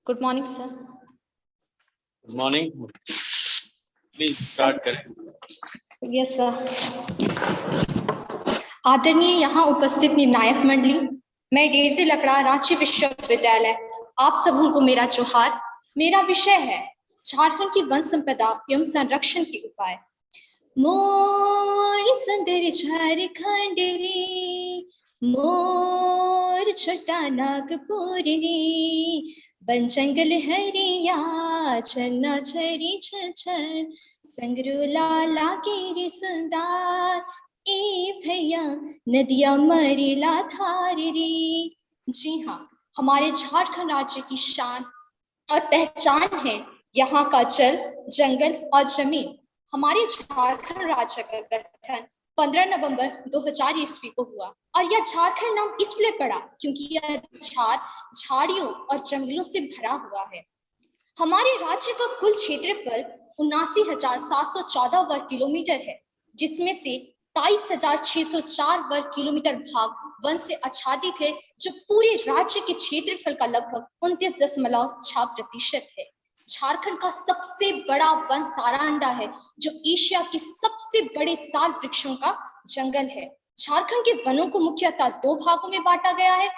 Good morning sir. Good morning, please start करें। Yes sir. आदरणीय यहाँ उपस्थित निर्णायक मंडली, मैं डेजी लकड़ा, रांची विश्वविद्यालय, आप सबों को मेरा जोहार। मेरा विषय है झारखंड की वन संपदा एवं संरक्षण के उपाय। मोर सुंदर झारखंड रे, मोर छोटा नागपुर रे, वन जंगल हरिया झरना झरी झर, संगरो लाला के रे सुंदर, ए भैया नदिया मरेला धार रे। जी हाँ, हमारे झारखंड राज्य की शान और पहचान है यहाँ का जल, जंगल और जमीन। हमारे झारखंड राज्य का गठन 15 नवंबर 2000 ईस्वी को हुआ और यह झारखंड नाम इसलिए पड़ा क्योंकि यह झाड़ियों और जंगलों से भरा हुआ है। हमारे राज्य का कुल क्षेत्रफल 79,714 वर्ग किलोमीटर है, जिसमें से 23,604 वर्ग किलोमीटर भाग वन से आच्छादित है, जो पूरे राज्य के क्षेत्रफल का लगभग 29.6% है। झारखंड का सबसे बड़ा वन सारांडा है, जो एशिया के सबसे बड़े साल वृक्षों का जंगल है। झारखंड के वनों को मुख्यतः 2 भागों में बांटा गया है।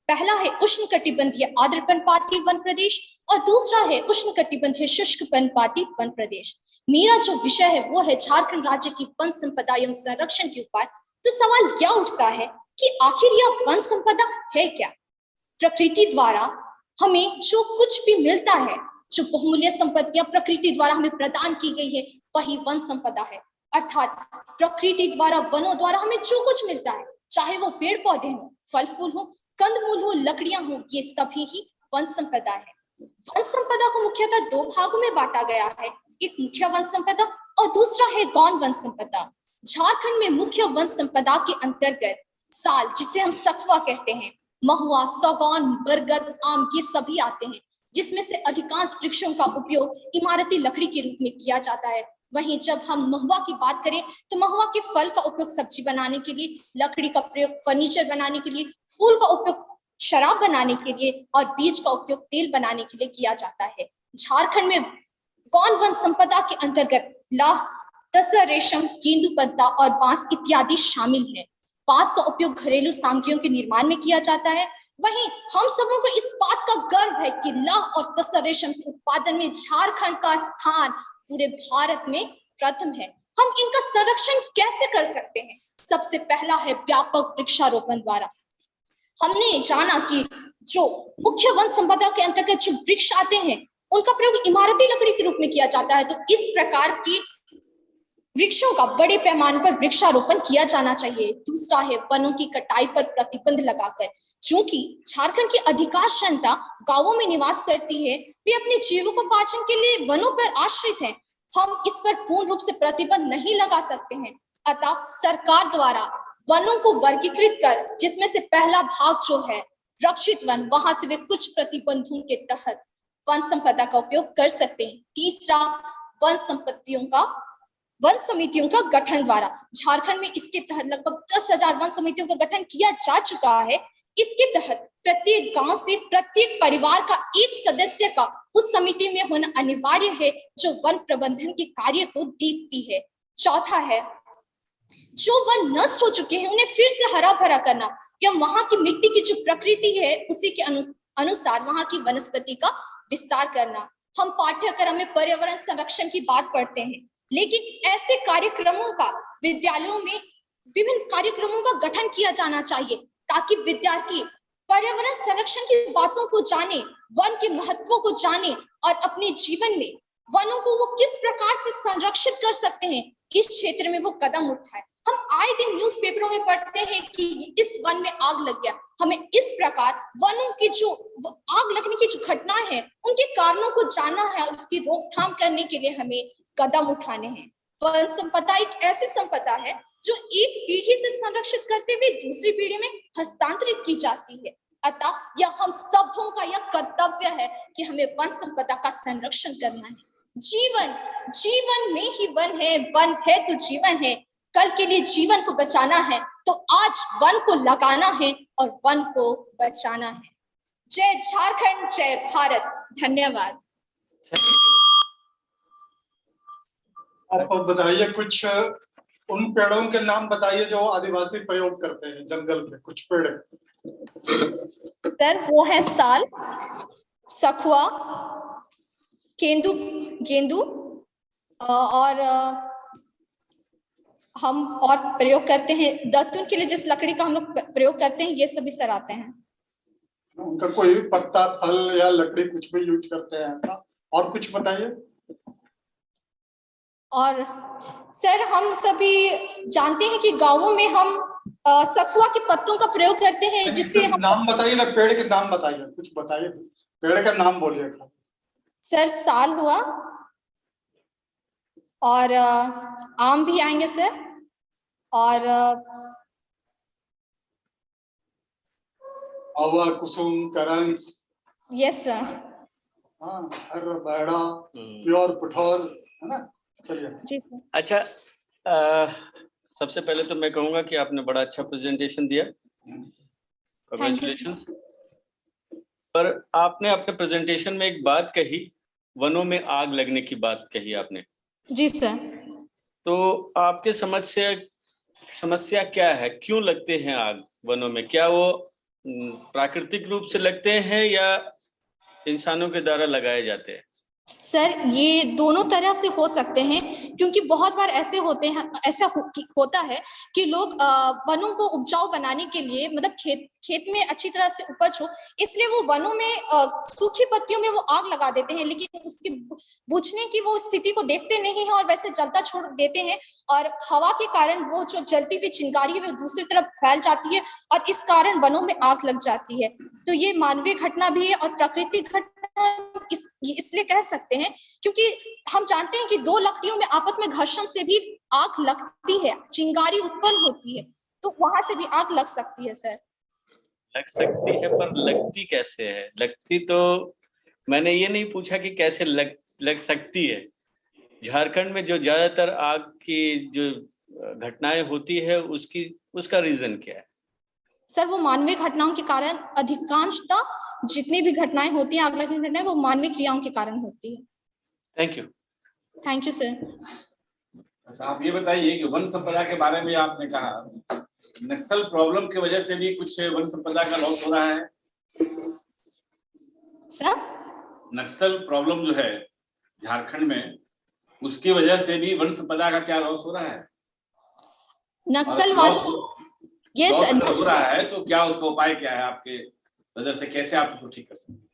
पहला है उष्णकटिबंधीय आर्द्र पर्णपाती वन प्रदेश और दूसरा है उष्णकटिबंधीय शुष्क पर्णपाती वन प्रदेश। मेरा जो विषय है वो है झारखंड राज्य की वन संपदा एवं संरक्षण के उपाय। तो सवाल क्या उठता है कि आखिर यह वन संपदा है क्या? प्रकृति द्वारा हमें जो कुछ भी मिलता है, जो बहुमूल्य संपत्तियां प्रकृति द्वारा हमें प्रदान की गई है, वही वन संपदा है। अर्थात प्रकृति द्वारा, वनों द्वारा हमें जो कुछ मिलता है, चाहे वो पेड़ पौधे हो, फल फूल हो, कंदमूल हो, लकड़ियां हो, ये सभी ही वन संपदा है। वन संपदा को मुख्यतः 2 भागों में बांटा गया है, एक मुख्य वन संपदा और दूसरा है गौण वन संपदा। झारखंड में मुख्य वन संपदा के अंतर्गत साल, जिसे हम सखुआ कहते हैं, महुआ, सागौन, बरगद, आम, ये सभी आते हैं, जिसमें से अधिकांश वृक्षों का उपयोग इमारती लकड़ी के रूप में किया जाता है। वहीं जब हम महुआ की बात करें तो महुआ के फल का उपयोग सब्जी बनाने के लिए, लकड़ी का प्रयोग फर्नीचर बनाने के लिए, फूल का उपयोग शराब बनाने के लिए और बीज का उपयोग तेल बनाने के लिए किया जाता है। झारखंड में गौण वन संपदा के अंतर्गत लाह, तसर, रेशम, केंदुपत्ता और बांस इत्यादि शामिल हैं। बांस का उपयोग घरेलू सामग्रियों के निर्माण में किया जाता है। वहीं हम सबों को इस बात का गर्व है कि लाह और तसर रेशम के उत्पादन में झारखंड का स्थान पूरे भारत में प्रथम है। हम इनका संरक्षण कैसे कर सकते हैं? सबसे पहला है व्यापक वृक्षारोपण द्वारा। हमने जाना कि जो मुख्य वन संपदा के अंतर्गत जो वृक्ष आते हैं, उनका प्रयोग इमारती लकड़ी के रूप में किया जाता है। तो इस प्रकार की वृक्षों का बड़े पैमाने पर वृक्षारोपण किया जाना चाहिए। दूसरा है वनों की कटाई पर प्रतिबंध लगाकर। चूंकि झारखंड की अधिकांश जनता गांवों में निवास करती है, वे अपने जीविकोपार्जन के लिए वनों पर आश्रित हैं। हम इस पर पूर्ण रूप से प्रतिबंध नहीं लगा सकते हैं। अतः सरकार द्वारा वनों को वर्गीकृत कर, जिसमें से पहला भाग जो है रक्षित वन, वहां से वे कुछ प्रतिबंधों के तहत वन संपदा का उपयोग कर सकते हैं। तीसरा, वन समितियों का गठन द्वारा। झारखंड में इसके तहत लगभग 10,000 वन समितियों का गठन किया जा चुका है। इसके तहत प्रत्येक गांव से प्रत्येक परिवार का एक सदस्य का उस समिति में होना अनिवार्य है, जो वन प्रबंधन के कार्य को देखती है। चौथा है जो वन नष्ट हो चुके हैं उन्हें फिर से हरा भरा करना, या वहां की मिट्टी की जो प्रकृति है उसी के अनुसार वहां की वनस्पति का विस्तार करना। हम पाठ्यक्रम में पर्यावरण संरक्षण की बात पढ़ते हैं, लेकिन ऐसे कार्यक्रमों का विद्यालयों में विभिन्न कार्यक्रमों का गठन किया जाना चाहिए, ताकि विद्यार्थी पर्यावरण संरक्षण की बातों को जाने, वन के महत्व को जाने और अपने जीवन में वनों को वो किस प्रकार से संरक्षित कर सकते हैं, इस क्षेत्र में वो कदम उठाए। हम आए दिन न्यूज़पेपरों में पढ़ते हैं कि इस वन में आग लग गया। हमें इस प्रकार वनों की जो आग लगने की जो घटनाएं हैं, उनके कारणों को जानना है और उसकी रोकथाम करने के लिए हमें कदम उठाने हैं। वन संपदा एक ऐसी संपदा है जो एक पीढ़ी से संरक्षित करते हुए दूसरी पीढ़ी में हस्तांतरित की जाती है। अतः यह हम सबों का यह कर्तव्य है कि हमें वन संपदा का संरक्षण करना है। जीवन में ही वन है तो जीवन है। कल के लिए जीवन को बचाना है तो आज वन को लगाना है और वन को बचाना है। जय झारखंड, जय भारत। धन्यवाद। आप बताइए कुछ उन पेड़ों के नाम बताइए जो आदिवासी प्रयोग करते हैं जंगल में, कुछ पेड़। सर वो है साल, सखुआ, केंदू, गेंदू और हम और प्रयोग करते हैं दातुन के लिए जिस लकड़ी का हम लोग प्रयोग करते हैं, ये सभी सर आते हैं। उनका कोई भी पत्ता, फल या लकड़ी कुछ भी यूज करते हैं ना? और कुछ बताइए। और सर हम सभी जानते हैं कि गांवों में हम सखुआ के पत्तों का प्रयोग करते हैं, जिससे हम नाम बताइए ना, पेड़ के नाम बताइए, कुछ बताइए, पेड़ का नाम बोलिए। सर साल हुआ और आम भी आएंगे सर, और आवा, कुसुम, करंज। Yes sir. हाँ, हर बैड़ा, प्योर पुठौल, है ना? चलिए। जी सर। अच्छा, सबसे पहले तो मैं कहूंगा कि आपने बड़ा अच्छा प्रेजेंटेशन दिया, कांग्रेचुलेशन। पर आपने अपने प्रेजेंटेशन में एक बात कही, वनों में आग लगने की बात कही आपने। जी सर। तो आपके समस्या क्या है, क्यों लगते हैं आग वनों में? क्या वो प्राकृतिक रूप से लगते हैं या इंसानों के द्वारा लगाए जाते हैं? सर ये दोनों तरह से हो सकते हैं, क्योंकि बहुत बार ऐसे होते हैं, होता है कि लोग वनों को उपजाऊ बनाने के लिए, मतलब खेत में अच्छी तरह से उपज हो, इसलिए वो वनों में सूखी पत्तियों में वो आग लगा देते हैं, लेकिन उसकी बुझने की वो स्थिति को देखते नहीं है और वैसे जलता छोड़ देते हैं, और हवा के कारण वो जो जलती हुई चिंगारी है वो दूसरी तरफ फैल जाती है और इस कारण वनों में आग लग जाती है। तो ये मानवीय घटना भी है और प्राकृतिक घटना इसलिए कह सकते हैं क्योंकि हम जानते हैं कि दो लकड़ियों में आपस में घर्षण से भी आग लगती है, चिंगारी उत्पन्न होती है, तो वहां से भी आग लग सकती है सर। लग सकती है, पर लगती कैसे है? लगती तो मैंने ये नहीं पूछा कि कैसे लग सकती है। झारखंड में जो ज्यादातर आग की जो घटनाएं होती है उसका रीजन क्या है? सर वो मानवीय घटनाओं के कारण, अधिकांशतः जितनी भी घटनाएं होती हैं, आग लगने की घटनाएं, वो मानवीय क्रियाओं के कारण होती है। Thank you. Thank you sir. अच्छा, आप ये बताइए कि वन संपदा के बारे में आपने कहा, नक्सल प्रॉब्लम की वजह से भी कुछ वन संपदा का लॉस हो रहा है? सर नक्सल प्रॉब्लम जो है झारखंड में, उसकी वजह से भी वन संपदा का क्या लॉस हो रहा है? नक्सलवाद लॉस हो रहा है तो क्या उसका उपाय क्या है आपके वजह से, कैसे आप उसको ठीक कर सकते हैं?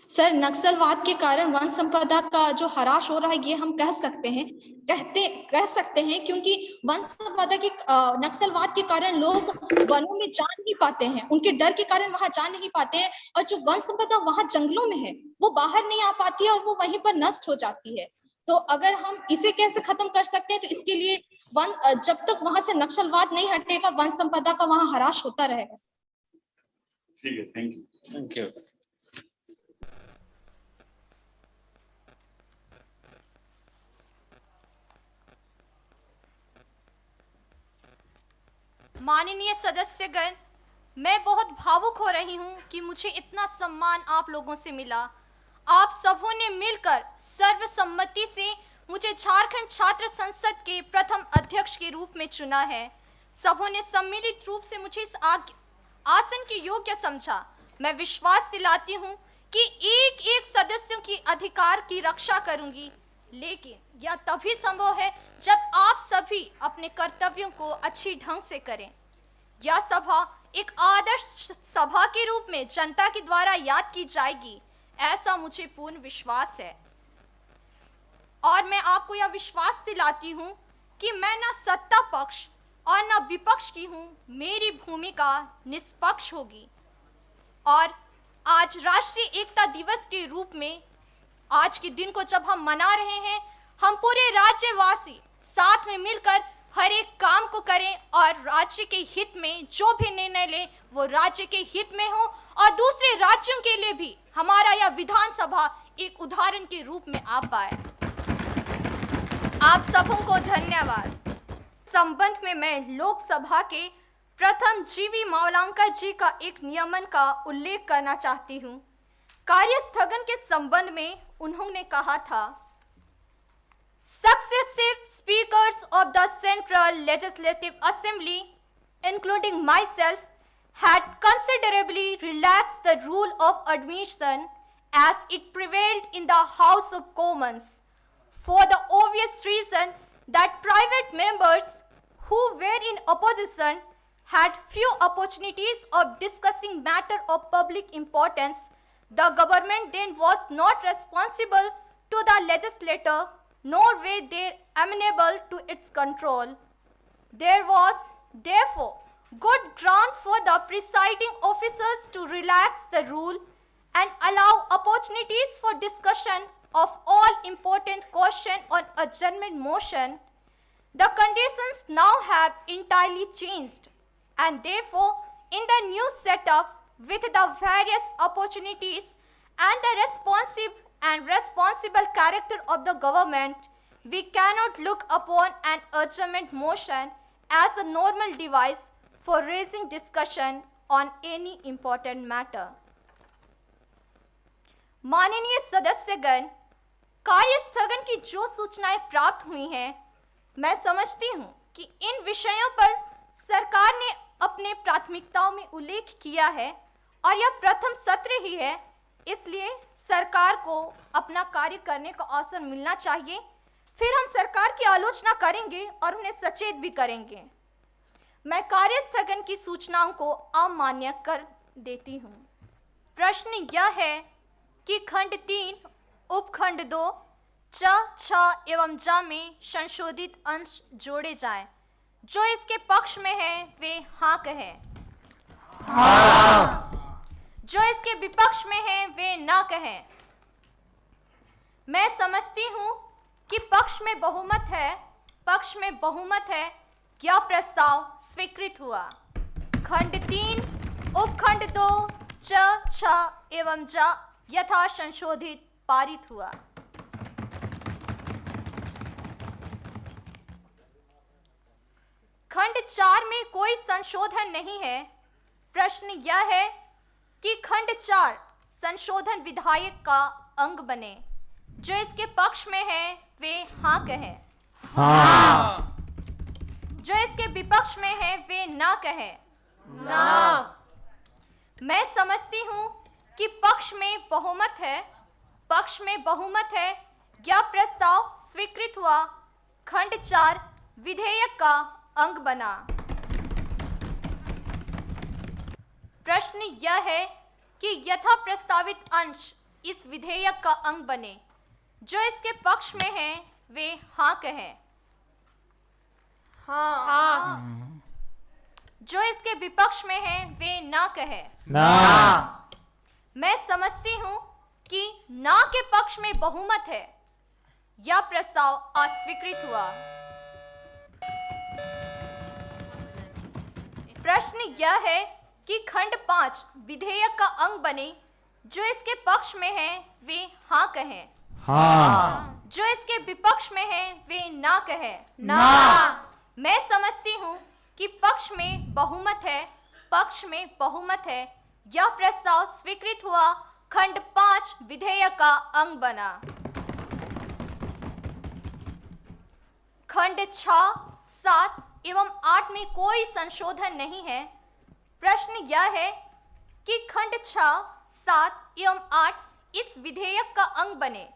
सर नक्सलवाद के कारण वन संपदा का जो ह्रास हो रहा है, ये हम कह सकते हैं क्योंकि वन संपदा की नक्सलवाद के कारण लोग वनों में जा नहीं पाते हैं, उनके डर के कारण वहां जा नहीं पाते हैं, और जो वन संपदा वहां जंगलों में है वो बाहर नहीं आ पाती है और वो वहीं पर नष्ट हो जाती है। तो अगर हम इसे कैसे खत्म कर सकते हैं, तो इसके लिए जब तक वहां से नक्सलवाद नहीं हटेगा, वन संपदा का वहां ह्रास होता रहेगा। ठीक है, थैंक यू। Thank you. माननीय सदस्यगण, मैं बहुत भावुक हो रही हूं कि मुझे इतना सम्मान आप लोगों से मिला। आप सबों ने मिलकर सर्वसम्मति से मुझे झारखंड छात्र संसद के प्रथम अध्यक्ष के रूप में चुना है। सबों ने सम्मिलित रूप से मुझे इस आसन के योग्य समझा। मैं विश्वास दिलाती हूं कि एक एक सदस्यों की अधिकार की रक्षा करूंगी, लेकिन यह तभी संभव है जब आप सभी अपने कर्तव्यों को अच्छी ढंग से करें। यह सभा एक आदर्श सभा के रूप में जनता के द्वारा याद की जाएगी, ऐसा मुझे पूर्ण विश्वास है। और मैं आपको यह विश्वास दिलाती हूं कि मैं न सत्ता पक्ष और न विपक्ष की हूं, मेरी भूमिका निष्पक्ष होगी। और आज राष्ट्रीय एकता दिवस के रूप में आज के दिन को जब हम मना रहे हैं, हम पूरे राज्यवासी साथ में मिलकर हर एक काम को करें और राज्य के हित में जो भी निर्णय ले वो राज्य के हित में हो, और दूसरे राज्यों के लिए भी हमारा यह विधानसभा एक उदाहरण के रूप में आ पाए। आप सबों को धन्यवाद। संबंध में मैं लोकसभा के प्रथम जीवी मावलंकर जी का एक नियमन का उल्लेख करना चाहती हूँ। कार्य स्थगन के संबंध में उन्होंने कहा था, Successive speakers of the Central Legislative Assembly, including myself, had considerably relaxed the rule of admission as it prevailed in the House of Commons, for the obvious reason that private members who were in opposition had few opportunities of discussing matter of public importance. The government then was not responsible to the legislator, nor were they amenable to its control. There was, therefore, good ground for the presiding officers to relax the rule and allow opportunities for discussion of all important questions on adjournment motion. The conditions now have entirely changed, and therefore, in the new setup, with the various opportunities and the responsive and responsible character of the government, we cannot look upon an adjournment motion as a normal device for raising discussion on any important matter. माननीय सदस्यगण, कार्य स्थगन की जो सूचनाएं प्राप्त हुई हैं, मैं समझती हूं कि इन विषयों पर सरकार ने अपने प्राथमिकताओं में उल्लेख किया है और यह प्रथम सत्र ही है, इसलिए सरकार को अपना कार्य करने का अवसर मिलना चाहिए। फिर हम सरकार की आलोचना करेंगे और उन्हें सचेत भी करेंगे। मैं कार्य स्थगन की सूचनाओं को अमान्य कर देती हूँ। प्रश्न यह है कि खंड 3 उपखंड 2 च, छ एवं ज में संशोधित अंश जोड़े जाएं। जो इसके पक्ष में है वे हाँ कहें। जो इसके विपक्ष में है वे ना कहें। मैं समझती हूँ कि पक्ष में बहुमत है, यह प्रस्ताव स्वीकृत हुआ। खंड 3 उपखंड 2 च, छ एवं ज यथा संशोधित पारित हुआ। खंड 4 में कोई संशोधन नहीं है। प्रश्न यह है कि खंड 4 संशोधन विधायक का अंग बने। जो इसके पक्ष में है वे हाँ कहें। हाँ। जो इसके विपक्ष में है वे ना कहें। ना। मैं समझती हूँ कि पक्ष में बहुमत है, यह प्रस्ताव स्वीकृत हुआ। खंड 4 विधेयक का अंग बना। प्रश्न यह है कि यथा प्रस्तावित अंश इस विधेयक का अंग बने। जो इसके पक्ष में है वे हाँ कहें। हाँ। जो इसके विपक्ष में है वे ना कहें। ना। मैं समझती हूँ कि ना के पक्ष में बहुमत है, यह प्रस्ताव अस्वीकृत हुआ। प्रश्न यह है कि खंड 5 विधेयक का अंग बने। जो इसके पक्ष में है वे हाँ कहें। हाँ। जो इसके विपक्ष में है वे ना कहें। ना। मैं समझती हूँ कि पक्ष में बहुमत है, यह प्रस्ताव स्वीकृत हुआ। खंड 5 विधेयक का अंग बना। खंड 6, 7 एवं 8 में कोई संशोधन नहीं है। प्रश्न यह है कि खंड 6, 7 एवं 8 इस विधेयक का अंग बने।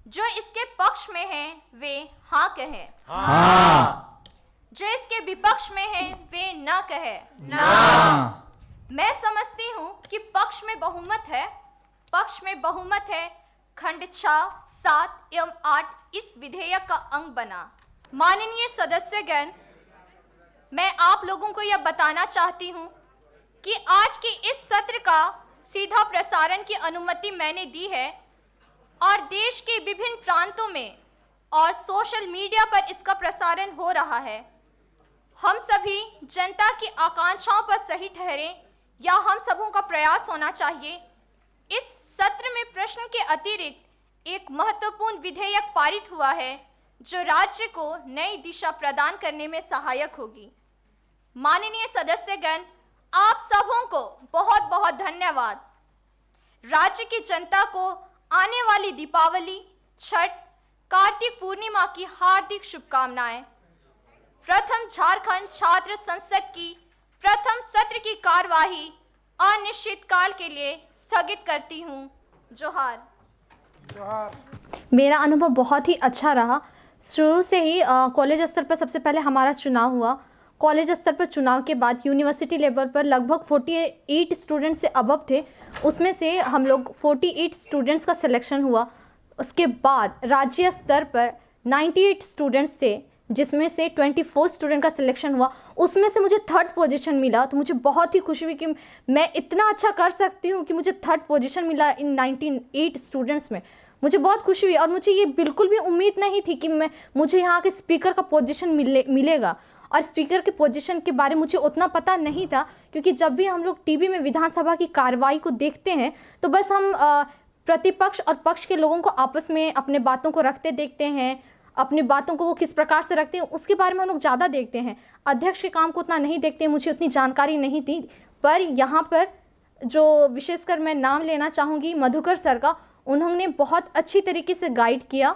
जो इसके पक्ष में है वे हाँ कहें। हाँ। जो इसके विपक्ष में है वे ना कहें। ना। मैं समझती हूँ कि पक्ष में बहुमत है, खंड 6, 7 एवं 8 इस विधेयक का अंग बना। माननीय सदस्यगण, मैं आप लोगों को यह बताना चाहती हूँ कि आज के इस सत्र का सीधा प्रसारण की अनुमति मैंने दी है और देश के विभिन्न प्रांतों में और सोशल मीडिया पर इसका प्रसारण हो रहा है। हम सभी जनता की आकांक्षाओं पर सही ठहरें, या हम सबों का प्रयास होना चाहिए। इस सत्र में प्रश्न के अतिरिक्त एक महत्वपूर्ण विधेयक पारित हुआ है जो राज्य को नई दिशा प्रदान करने में सहायक होगी। माननीय सदस्यगण, आप सबों को बहुत बहुत धन्यवाद। राज्य की जनता को आने वाली दीपावली, छठ, कार्तिक पूर्णिमा की हार्दिक शुभकामनाएं। प्रथम झारखंड छात्र संसद की प्रथम सत्र की कार्यवाही अनिश्चित काल के लिए स्थगित करती हूं। जोहार। मेरा अनुभव बहुत ही अच्छा रहा। शुरू से ही कॉलेज स्तर पर सबसे पहले हमारा चुनाव हुआ। कॉलेज स्तर पर चुनाव के बाद यूनिवर्सिटी लेवल पर लगभग 48 स्टूडेंट्स से अबव थे, उसमें से हम लोग 48 स्टूडेंट्स का सिलेक्शन हुआ। उसके बाद राज्य स्तर पर 98 स्टूडेंट्स थे, जिसमें से 24 स्टूडेंट का सिलेक्शन हुआ। उसमें से मुझे 3rd पोजीशन मिला, तो मुझे बहुत ही खुशी हुई कि मैं इतना अच्छा कर सकती हूँ कि मुझे 3rd पोजीशन मिला इन 98 स्टूडेंट्स में। मुझे बहुत खुशी हुई और मुझे ये बिल्कुल भी उम्मीद नहीं थी कि मुझे यहाँ के स्पीकर का पोजीशन मिलेगा। और स्पीकर के पोजीशन के बारे में मुझे उतना पता नहीं था, क्योंकि जब भी हम लोग टीवी में विधानसभा की कार्रवाई को देखते हैं तो बस हम प्रतिपक्ष और पक्ष के लोगों को आपस में अपने बातों को रखते देखते हैं, अपनी बातों को वो किस प्रकार से रखते हैं उसके बारे में हम लोग ज़्यादा देखते हैं। अध्यक्ष के काम को उतना नहीं देखते हैं, मुझे उतनी जानकारी नहीं थी। पर यहाँ पर जो विशेषकर मैं नाम लेना चाहूँगी मधुकर सर का, उन्होंने बहुत अच्छी तरीके से गाइड किया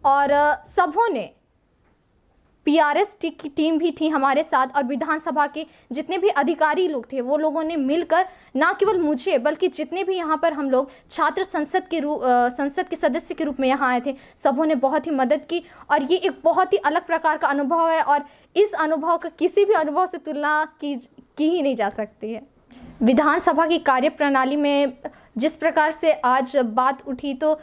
और सबों ने, पीआरएस की टीम भी थी हमारे साथ और विधानसभा के जितने भी अधिकारी लोग थे वो लोगों ने मिलकर ना केवल मुझे बल्कि जितने भी यहाँ पर हम लोग छात्र संसद के सदस्य के रूप में यहाँ आए थे, सबों ने बहुत ही मदद की। और ये एक बहुत ही अलग प्रकार का अनुभव है और इस अनुभव का किसी भी अनुभव से तुलना की ही नहीं जा सकती है। विधानसभा की कार्यप्रणाली में जिस प्रकार से आज बात उठी, तो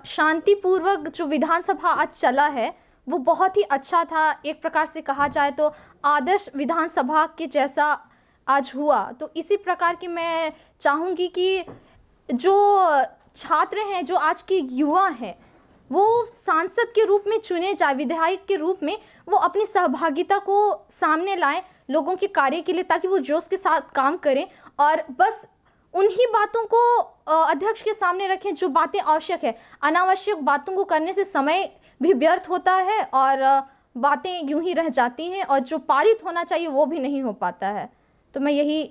शांतिपूर्वक जो विधानसभा आज चला है वो बहुत ही अच्छा था। एक प्रकार से कहा जाए तो आदर्श विधानसभा के जैसा आज हुआ। तो इसी प्रकार की मैं चाहूँगी कि जो छात्र हैं, जो आज के युवा हैं, वो सांसद के रूप में चुने जाए, विधायक के रूप में वो अपनी सहभागिता को सामने लाएं लोगों के कार्य के लिए, ताकि वो जोश के साथ काम करें और बस उन्हीं बातों को अध्यक्ष के सामने रखें जो बातें आवश्यक है। अनावश्यक बातों को करने से समय भी व्यर्थ होता है और बातें यूं ही रह जाती हैं और जो पारित होना चाहिए वो भी नहीं हो पाता है। तो मैं यही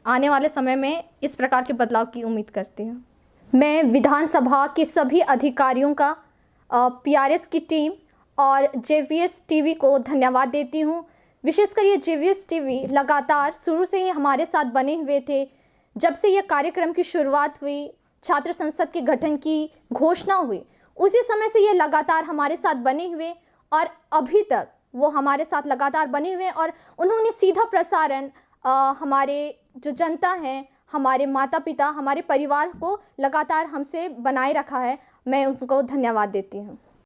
आने वाले समय में इस प्रकार के बदलाव की उम्मीद करती हूँ। मैं विधानसभा के सभी अधिकारियों का, पीआरएस की टीम और जेवीएस टीवी को धन्यवाद देती हूँ। विशेषकर ये जेवीएस टीवी लगातार शुरू से ही हमारे साथ बने हुए थे। जब से यह कार्यक्रम की शुरुआत हुई, छात्र संसद के गठन की घोषणा हुई, उसी समय से ये लगातार हमारे साथ बने हुए और अभी तक वो हमारे साथ लगातार बने हुए और उन्होंने सीधा प्रसारण हमारे जो जनता है, हमारे माता पिता, हमारे परिवार को लगातार हमसे बनाए रखा है। मैं उनको धन्यवाद देती हूँ।